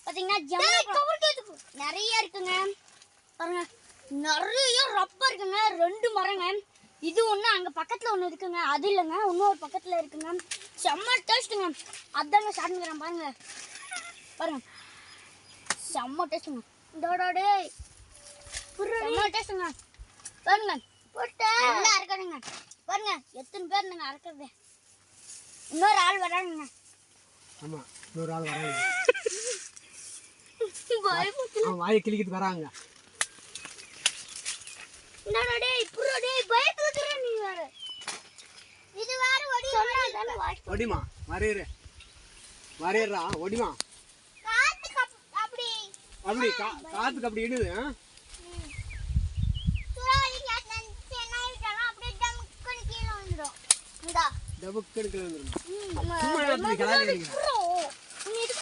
பாத்தீங்கன்னா ஜம்மு நிறைய இருக்குங்க. பாருங்க நிறைய ரப்பர் இருக்குங்க. 2 மரங்க. இது ஒண்ணு அங்க பக்கத்துல ஒண்ணு இருக்குங்க. அது இல்லைங்க, இன்னொரு பக்கத்துல இருக்குங்க. செம்ம டேஸ்ட்டுங்க. அதாங்க சாப்பிட்டுக்கிறேன் பாருங்க. பாருங்க செம்ம டேஸ்ட்டுங்க. இதோட செம்ம டேஸ்ட்டுங்க. பாருங்க நல்லா அரைக்கணுங்க. பாருங்க எத்தனை பேர் நீங்க அரைக்கிறது. இன்னொரு ஆள் வரானுங்க. ஆமா இன்னொரு ஆள் வராங்க. வாயை கிளிக்கிட்டு வராங்க. ஒடிமா வரையற வரையறா ஒடிமா அப்படி காத்துக்கு அப்படி இடுது. டபுக்கு எடுக்கல வந்துடும்.